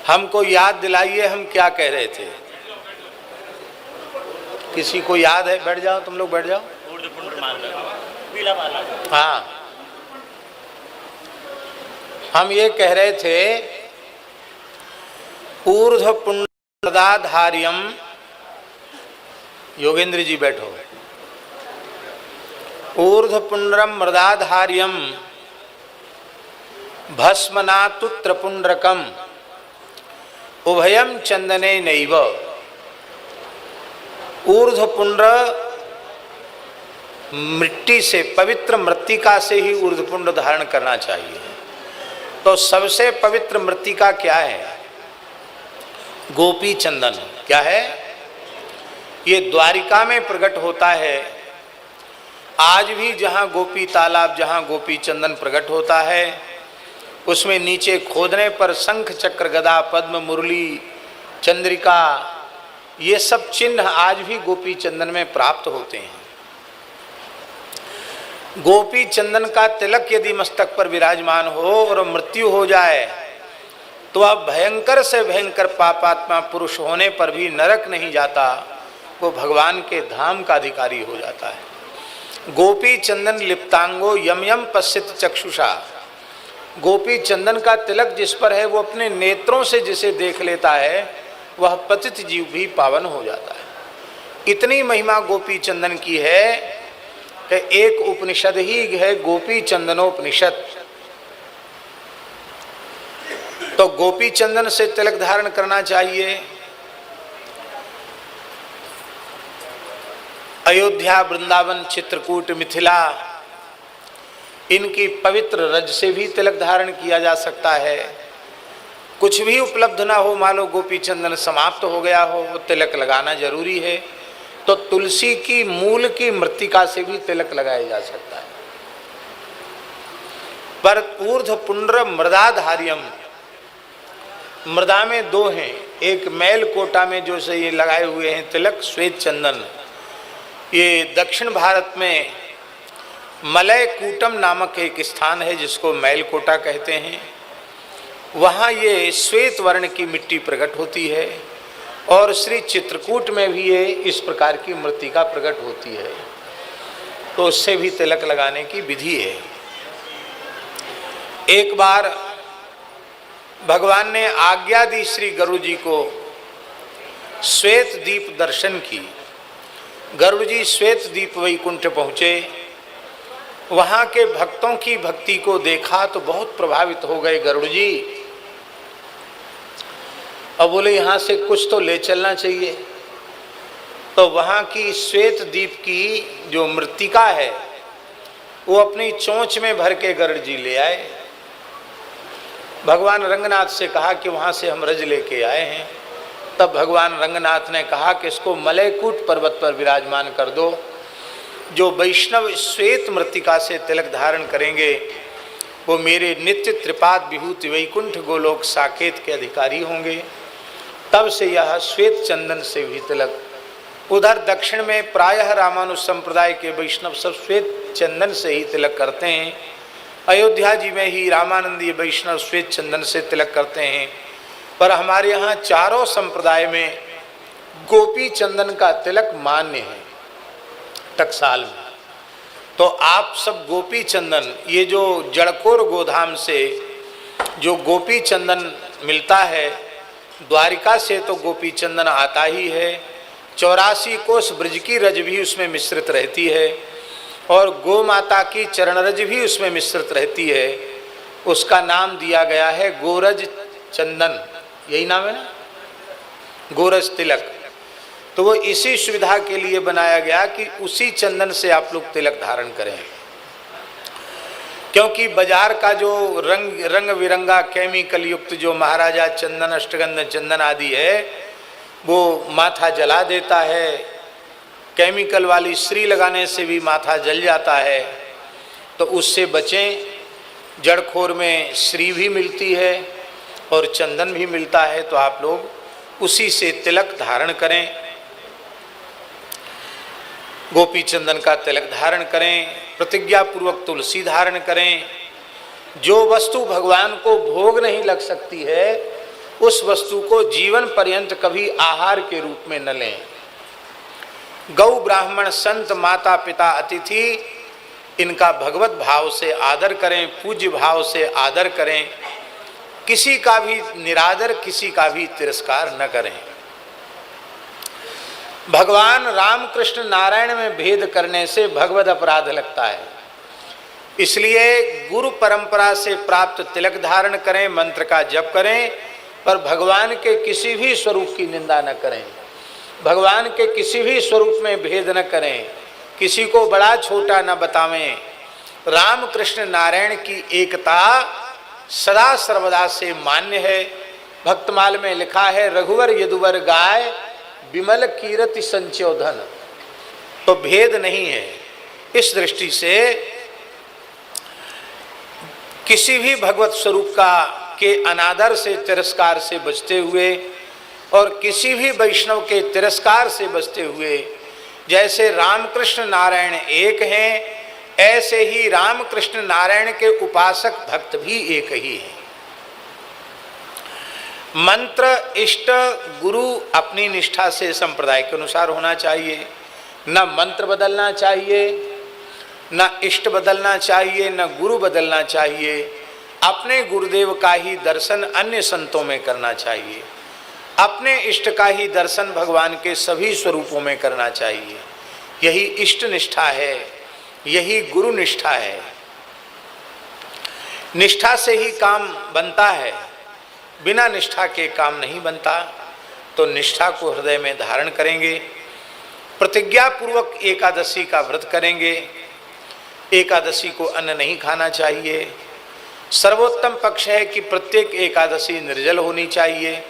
हमको याद दिलाइए हम क्या कह रहे थे। किसी को याद है? बैठ जाओ, तुम लोग बैठ जाओ। हाँ, हम ये कह रहे थे ऊर्ध्व पुण्ड्रदाधार्यम। योगेंद्र जी बैठो। ऊर्ध्व पुण्ड्रम मृदाधार्यम भस्मनातुत्र पुण्ड्रकम उभयम चंदने नैव। ऊर्ध्व पुण्ड्र मिट्टी से, पवित्र मृत्तिका से ही ऊर्ध्व पुण्ड्र धारण करना चाहिए। तो सबसे पवित्र मृत्तिका क्या है? गोपी चंदन। क्या है? ये द्वारिका में प्रकट होता है। आज भी जहाँ गोपी तालाब, जहाँ गोपी चंदन प्रकट होता है, उसमें नीचे खोदने पर शंख चक्र गदा पद्म मुरली चंद्रिका, ये सब चिन्ह आज भी गोपी चंदन में प्राप्त होते हैं। गोपी चंदन का तिलक यदि मस्तक पर विराजमान हो और मृत्यु हो जाए तो वह भयंकर से भयंकर पापात्मा पुरुष होने पर भी नरक नहीं जाता, वो भगवान के धाम का अधिकारी हो जाता है। गोपी चंदन लिप्तांगो यम यम पश्यत चक्षुषा। गोपी चंदन का तिलक जिस पर है वो अपने नेत्रों से जिसे देख लेता है वह पतित जीव भी पावन हो जाता है। इतनी महिमा गोपी चंदन की है कि एक उपनिषद ही है, गोपी चंदनोपनिषद। तो गोपी चंदन से तिलक धारण करना चाहिए। अयोध्या, वृंदावन, चित्रकूट, मिथिला, इनकी पवित्र रज से भी तिलक धारण किया जा सकता है। कुछ भी उपलब्ध ना हो, मान लो गोपी चंदन समाप्त हो गया हो, वो तिलक लगाना जरूरी है, तो तुलसी की मूल की मृत्तिका से भी तिलक लगाया जा सकता है। पर ऊर्ध्व पुण्ड्र मृदाधार्यम, मृदा में दो हैं, एक मैल कोटा में जो से ये लगाए हुए हैं तिलक श्वेत चंदन, ये दक्षिण भारत में मलय कूटम नामक एक स्थान है जिसको मैल कोटा कहते हैं। वहाँ ये श्वेत वर्ण की मिट्टी प्रकट होती है और श्री चित्रकूट में भी ये इस प्रकार की मृत्तिका प्रकट होती है, तो उससे भी तिलक लगाने की विधि है। एक बार भगवान ने आज्ञा दी श्री गरुड़ जी को श्वेत दीप दर्शन की। गरुड़ जी श्वेत दीप वैकुंठ पहुँचे, वहाँ के भक्तों की भक्ति को देखा तो बहुत प्रभावित हो गए गरुड़ जी। अब बोले यहाँ से कुछ तो ले चलना चाहिए, तो वहाँ की श्वेत दीप की जो मृत्तिका है वो अपनी चोंच में भर के गरुड़ जी ले आए। भगवान रंगनाथ से कहा कि वहाँ से हम रज लेके आए हैं। तब भगवान रंगनाथ ने कहा कि इसको मलयकूट पर्वत पर विराजमान कर दो। जो वैष्णव श्वेत मृत्तिका से तिलक धारण करेंगे वो मेरे नित्य त्रिपाद विभूति वैकुंठ गोलोक साकेत के अधिकारी होंगे। तब से यह श्वेत चंदन से भी तिलक। उधर दक्षिण में प्रायः रामानुज संप्रदाय के वैष्णव सब श्वेत चंदन से ही तिलक करते हैं। अयोध्या जी में ही रामानंदीय वैष्णव श्वेत चंदन से तिलक करते हैं, पर हमारे यहाँ चारों संप्रदाय में गोपी चंदन का तिलक मान्य है टकसाल में। तो आप सब गोपी चंदन, ये जो जड़कोर गोधाम से जो गोपी चंदन मिलता है, द्वारिका से तो गोपी चंदन आता ही है, 84 कोस ब्रज की रज भी उसमें मिश्रित रहती है और गो माता की चरण रज भी उसमें मिश्रित रहती है। उसका नाम दिया गया है गोरज चंदन, यही नाम है ना, गोरज तिलक। तो वो इसी सुविधा के लिए बनाया गया कि उसी चंदन से आप लोग तिलक धारण करें, क्योंकि बाजार का जो रंग बिरंगा केमिकल युक्त जो महाराजा चंदन, अष्टगंध चंदन आदि है वो माथा जला देता है। केमिकल वाली श्री लगाने से भी माथा जल जाता है, तो उससे बचें। जड़खोर में श्री भी मिलती है और चंदन भी मिलता है, तो आप लोग उसी से तिलक धारण करें। गोपी चंदन का तिलक धारण करें, प्रतिज्ञा पूर्वक तुलसी धारण करें। जो वस्तु भगवान को भोग नहीं लग सकती है उस वस्तु को जीवन पर्यंत कभी आहार के रूप में न लें। गौ, ब्राह्मण, संत, माता पिता, अतिथि, इनका भगवत भाव से आदर करें, पूज्य भाव से आदर करें। किसी का भी निरादर, किसी का भी तिरस्कार न करें। भगवान राम कृष्ण नारायण में भेद करने से भगवत अपराध लगता है। इसलिए गुरु परंपरा से प्राप्त तिलक धारण करें, मंत्र का जप करें, पर भगवान के किसी भी स्वरूप की निंदा न करें, भगवान के किसी भी स्वरूप में भेद न करें, किसी को बड़ा छोटा न बतावें। राम कृष्ण नारायण की एकता सदा सर्वदा से मान्य है। भक्तमाल में लिखा है, रघुवर यदुवर गाय विमल कीरति संचोधन, तो भेद नहीं है। इस दृष्टि से किसी भी भगवत स्वरूप के अनादर से, तिरस्कार से बचते हुए और किसी भी वैष्णव के तिरस्कार से बचते हुए, जैसे रामकृष्ण नारायण एक हैं, ऐसे ही रामकृष्ण नारायण के उपासक भक्त भी एक ही हैं। मंत्र, इष्ट, गुरु अपनी निष्ठा से संप्रदाय के अनुसार होना चाहिए। न मंत्र बदलना चाहिए, न इष्ट बदलना चाहिए, न गुरु बदलना चाहिए। अपने गुरुदेव का ही दर्शन अन्य संतों में करना चाहिए। अपने इष्ट का ही दर्शन भगवान के सभी स्वरूपों में करना चाहिए। यही इष्ट निष्ठा है, यही गुरु निष्ठा है। निष्ठा से ही काम बनता है, बिना निष्ठा के काम नहीं बनता। तो निष्ठा को हृदय में धारण करेंगे, प्रतिज्ञा पूर्वक एकादशी का व्रत करेंगे। एकादशी को अन्न नहीं खाना चाहिए। सर्वोत्तम पक्ष है कि प्रत्येक एकादशी निर्जल होनी चाहिए।